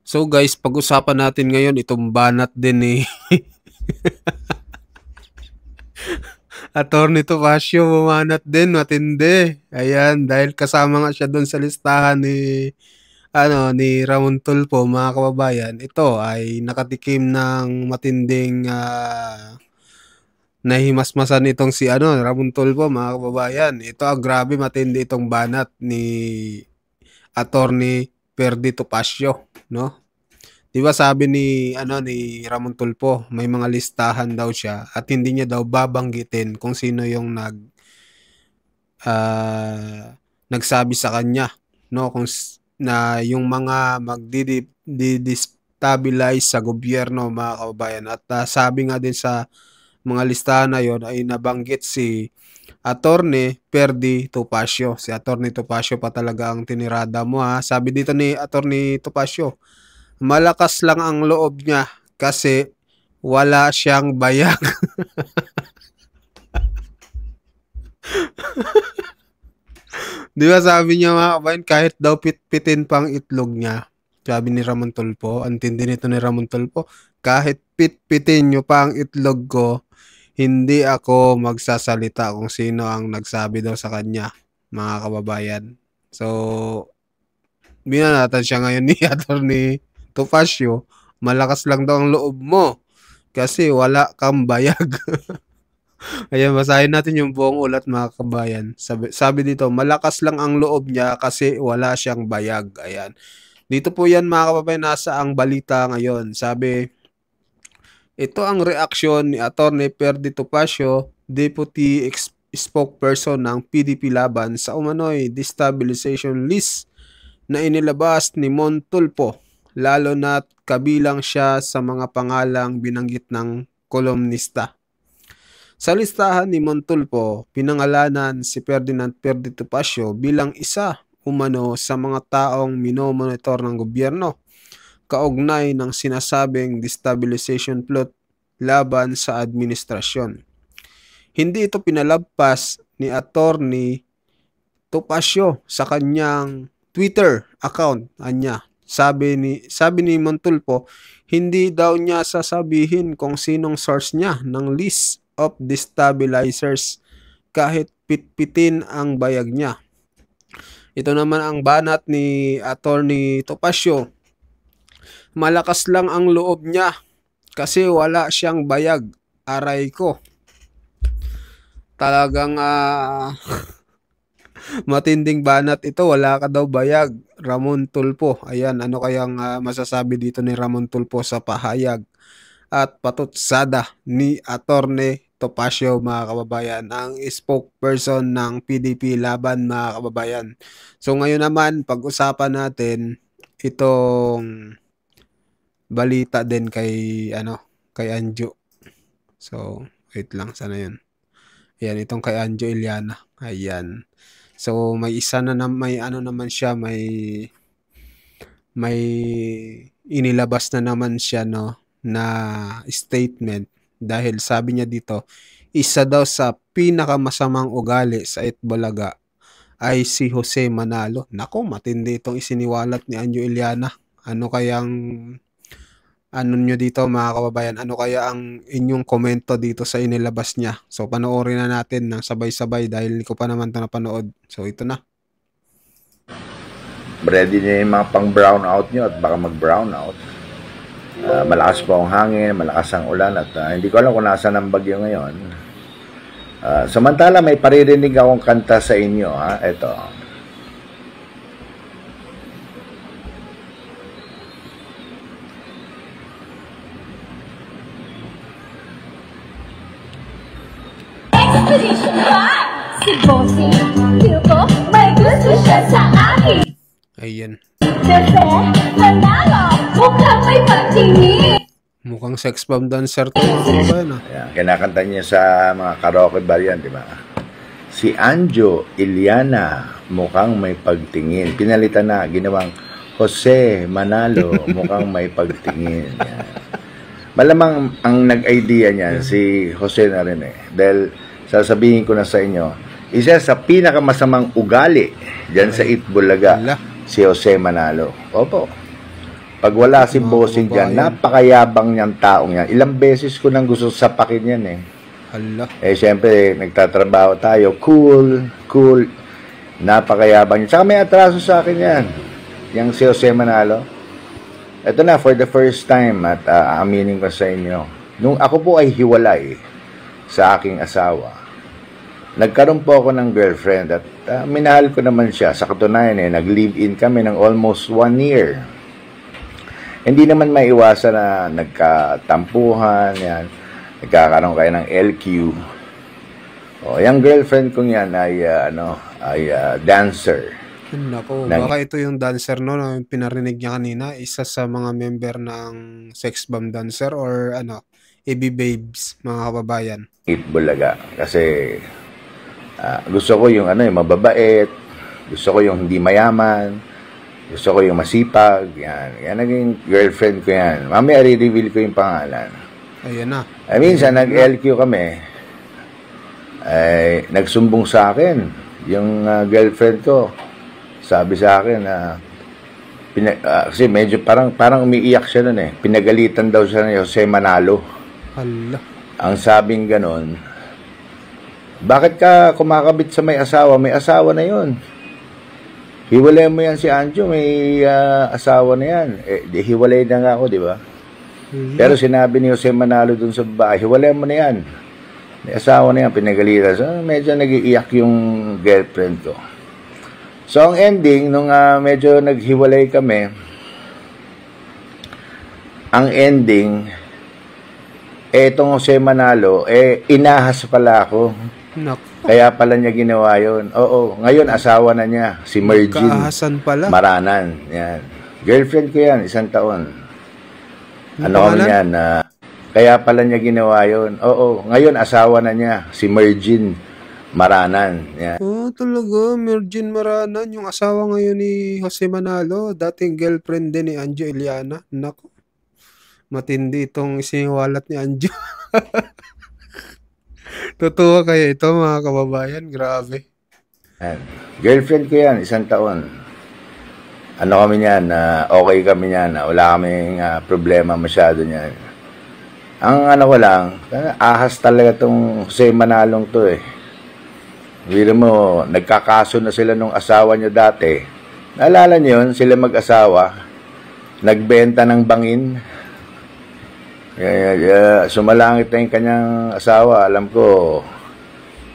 So guys, pag-usapan natin ngayon itong banat din ni Attorney Topacio, bumanat din, matindi. Ayan, dahil kasama nga siya doon sa listahan ni Ramon Tulfo, mga kababayan. Ito ay nakatikim ng matinding nahimasmasan itong si Ramon Tulfo, mga kababayan. Ito grabe, matindi itong banat ni Attorney Perdi Topacio, no? 'Di ba sabi ni Ramon Tulfo, may mga listahan daw siya at hindi niya daw babanggitin kung sino yung nagsabi sa kanya, no, na yung mga magdi-destabilize sa gobyerno, mga kababayan. At sabi nga din sa mga listahan na yon ay nabanggit si Attorney Perdi Topacio. Si Attorney Topacio pa talaga ang tinirada mo, ha. Sabi dito ni Attorney Topacio, malakas lang ang loob niya kasi wala siyang bayag. Di ba sabi niya, mga kabayan, kahit daw pitpitin pang itlog niya. Sabi ni Ramon Tulfo, ang tindi nito ni Ramon Tulfo, kahit pitpitin niyo pa ang itlog ko, hindi ako magsasalita kung sino ang nagsabi daw sa kanya, mga kababayan. So, binanatan siya ngayon ni Attorney Topacio, malakas lang daw ang loob mo kasi wala kang bayag. Ayan, basahin natin yung buong ulat, mga kabayan. Sabi dito, malakas lang ang loob niya kasi wala siyang bayag. Ayan. Dito po yan, mga kababayan, nasa ang balita ngayon. Sabi, ito ang reaksyon ni Attorney Perdi Topacio, Deputy Spokesperson ng PDP laban sa umano'y destabilization list na inilabas ni Mon Tulfo, lalo na't kabilang siya sa mga pangalang binanggit ng kolumnista. Sa listahan ni Mon Tulfo, pinangalanan si Ferdinand Perdi Topacio bilang isa umano sa mga taong minomonitor ng gobyerno kaugnay ng sinasabing destabilization plot laban sa administrasyon. Hindi ito pinalagpas ni Attorney Topacio sa kanyang Twitter account niya. Sabi ni Mon Tulfo, hindi daw niya sasabihin kung sinong source niya ng list of destabilizers kahit pitpitin ang bayag niya. Ito naman ang banat ni Attorney Topacio. Malakas lang ang loob niya kasi wala siyang bayag. Aray ko. Talagang matinding banat ito. Wala ka daw bayag, Ramon Tulfo. Ayan, ano kayang masasabi dito ni Ramon Tulfo sa pahayag at patutsada ni Attorney Topacio, mga kababayan, ang spokesperson ng PDP laban, mga kababayan. So ngayon naman, pag-usapan natin itong balita din kay Anjo. So wait lang, sana yun. Ayan, itong kay Anjo Iliana. Ayan. So may isa na naman siya, may inilabas na naman siya, no, na statement. Dahil sabi niya dito, isa daw sa pinakamasamang ugali sa Itbulaga ay si Jose Manalo. Nako, matindi itong isiniwalat ni Anjo Iliana. Ano nyo dito, mga kababayan? Ano kaya ang inyong komento dito sa inilabas niya? So panoorin na natin ng sabay-sabay dahil hindi ko pa naman ito napanood. So ito na. Ready niya yung mga pang brown out nyo at baka mag brown out. Malakas po ang hangin, malakas ang ulan at hindi ko alam kung nasaan ang bagyo ngayon. Samantala may paririnig akong kanta sa inyo, ha. Ito. Expedition 5! Si Bossing, Tilko, may gusto siya sa akin. Ayan. Kasi, manalo, mukhang may pagtingin. Mukhang sex bomb dancer to, mga kababayan, ha. Ayan, kinakanta niya sa mga karaoke bar yan, di ba? Si Anjo Iliana, mukhang may pagtingin. Pinalitan na, ginawang Jose Manalo, mukhang may pagtingin. Yan. Malamang ang nag-idea niyan si Jose na rin eh. Dahil sasabihin ko na sa inyo, isa sa pinakamasamang ugali dyan sa Itbulaga, si Jose Manalo. Opo. Pag wala si Mga bossing dyan, kababayan. napakayabang niyang taong yan. Ilang beses ko nang gusto sapakin yan eh. Hala. Siyempre, nagtatrabaho tayo. Cool. Napakayabang niya. Tsaka may atraso sa akin yan. Yang si Jose Manalo. Ito na, for the first time, at aminin ko sa inyo. Nung ako po ay hiwalay sa aking asawa, nagkaroon po ako ng girlfriend at minahal ko naman siya. Sa katunayan nag-live-in kami ng almost 1 year. Hindi naman maiwasan na nagkatampuhan, yan. Nagkakaroon kayo ng LQ. Yung girlfriend kong yan ay dancer. Nako, baka ito yung dancer na pinarinig niya kanina, isa sa mga member ng Sex Bomb Dancer or AB Babes, mga kababayan. Bulaga. Kasi gusto ko yung mababait, gusto ko yung hindi mayaman, gusto ko yung masipag, yan naging girlfriend ko yan. Mamaya re-reveal ko yung pangalan. Ayan na. Minsan nag-LQ kami, nagsumbong sa akin yung girlfriend ko. Sabi sa akin kasi medyo parang umiiyak siya nun eh. Pinagalitan daw siya ni Jose Manalo. Hala. Ang sabing ganon, bakit ka kumakabit sa may asawa? May asawa na yun. Hiwalay mo yan si Anjo, may asawa na yan. Hiwalay na nga ako, di ba? Pero sinabi ni Jose Manalo dun sa babae, hiwalay mo na yan. May asawa na yan, pinagalitan. So, medyo nag-iiyak yung girlfriend ko. So, ang ending, nung medyo naghiwalay kami, ang ending, etong Jose Manalo, inahas pala ako. Kaya pala niya ginawa yun. Oo, ngayon asawa na niya, si Mergin pala. Maranan. Yan. Girlfriend ko yan, 1 taon. Kami yan? Kaya pala niya ginawa yun. Oo, ngayon asawa na niya, si Mergin Maranan. Yan. Talaga, Mergin Maranan, yung asawa ngayon ni Jose Manalo, dating girlfriend din ni Anjo Iliana. Nako, matindi itong isiniwalat ni Anjo. Totoo kayo ito, mga kababayan. Grabe. Yan. Girlfriend ko yan, 1 taon. Kami niyan, okay kami niyan. Wala kaming problema masyado niyan. Ang ko lang, ahas talaga itong Jose Manalong to eh. Biro mo, nagkakaso na sila nung asawa niya dati. Naalala niyo yun, sila mag-asawa, nagbenta ng bangin. Sumalangit na yung kanyang asawa. Alam ko,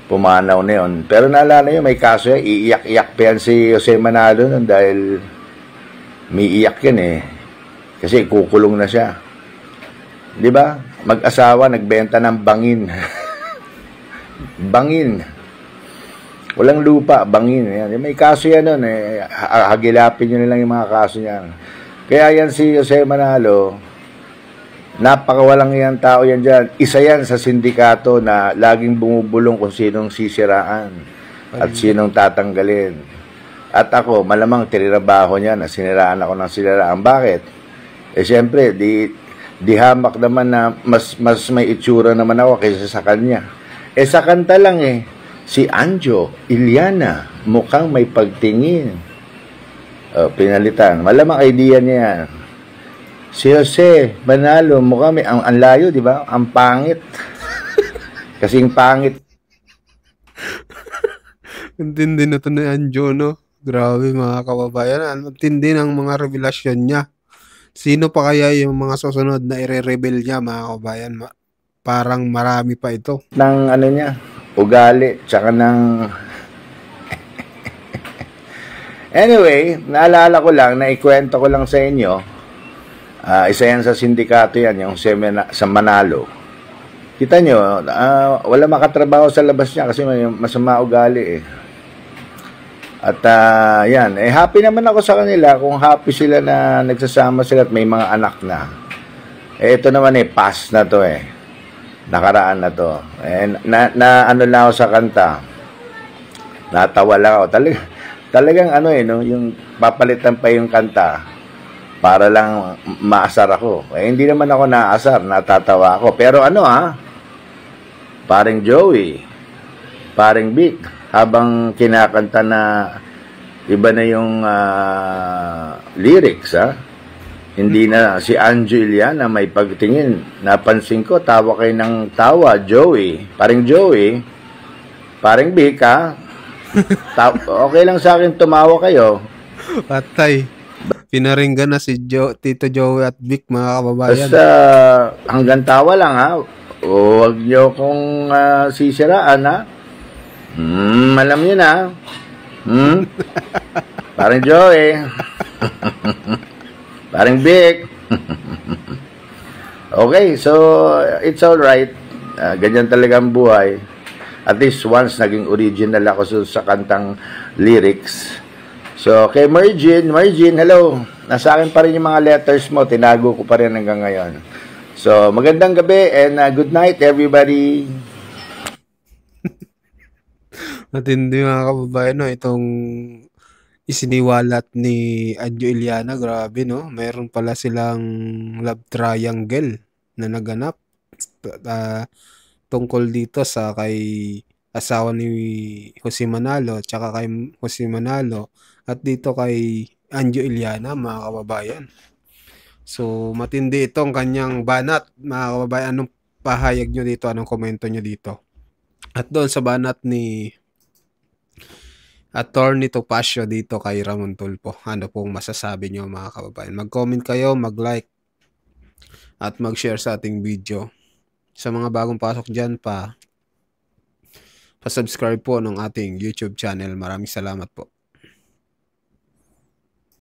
pumanaw na yun. Pero naalala niyo, may kaso yan. Iiyak-iyak pa yan si Jose Manalo nun dahil may iyak yan eh. Kasi kukulong na siya. Di ba? Mag-asawa, nagbenta ng bangin. Bangin. Walang lupa, bangin. Yan. May kaso yan nun eh. Hagilapin nyo nilang yung mga kaso niyan. Kaya yan si Jose Manalo, napakawalang yan tao yan dyan. Isa yan sa sindikato na laging bumubulong kung sinong sisiraan at sinong tatanggalin. At ako, malamang tinirabaho niya na siniraan ako ng siniraan. Bakit? Siyempre, di hamak naman na mas may itsura naman ako kaysa sa kanya. Sa kanta lang eh, si Anjo Iliana, mukhang may pagtingin. Pinalitan. Malamang idea niya yan. Si Jose Manalo, mukhang may, ang layo, di ba? Ang pangit. Kasing pangit. Ang tindi na ito ni Anjo, no? Grabe, mga kababayan. Ang tindi ng mga revelasyon niya. Sino pa kaya yung mga susunod na i-reveal niya, mga kababayan? Parang marami pa ito. Ng niya, ugali, tsaka ng... Anyway, naalala ko lang, naikwento ko lang sa inyo, isa yan sa sindikato yan, yung sa Manalo. Kita nyo, wala makatrabaho sa labas niya kasi may masama ugali eh. At yan, happy naman ako sa kanila kung happy sila na nagsasama sila at may mga anak na. Ito naman pass na to eh. Nakaraan na to. Na ano lang ako sa kanta. Natawa lang ako. Talagang yung papalitan pa yung kanta para lang maasar ako. Hindi naman ako naasar, natatawa ako. Pero paring Joey, paring Vic, habang kinakanta na iba na yung lyrics, Hindi na si Anjo Iliana may pagtingin. Napansin ko, tawa kayo ng tawa, Joey. Paring Joey, paring Bika, okay lang sa akin tumawa kayo. Patay. Pinaringgan na si Tito Joey at Vic, mga kababayan. Basta hanggang tawa lang ha. Huwag niyo kong sisiraan ha. Alam niyo na. Parang Joey. Parang Vic. Okay, so it's alright. Ganyan talaga ang buhay. At least once naging original ako sa kantang lyrics. So, kay Margin, hello. Nasa akin pa rin yung mga letters mo. Tinago ko pa rin hanggang ngayon. So, magandang gabi and good night everybody. Matindi mga kababayan, no? Itong isiniwalat ni Anjo Iliana, grabe, no? Meron pala silang love triangle na naganap tungkol dito sa kay asawa ni Jose Manalo, tsaka kay Jose Manalo, at dito kay Anjo Iliana, mga kababayan. So, matindi itong kanyang banat, mga kababayan. Anong pahayag nyo dito? Anong komento nyo dito? At doon sa banat ni Attorney Topacio dito kay Ramon Tulfo, ano pong masasabi nyo, mga kababayan? Mag-comment kayo, mag-like, at mag-share sa ating video. Sa mga bagong pasok dyan pa-subscribe po ng ating YouTube channel. Maraming salamat po.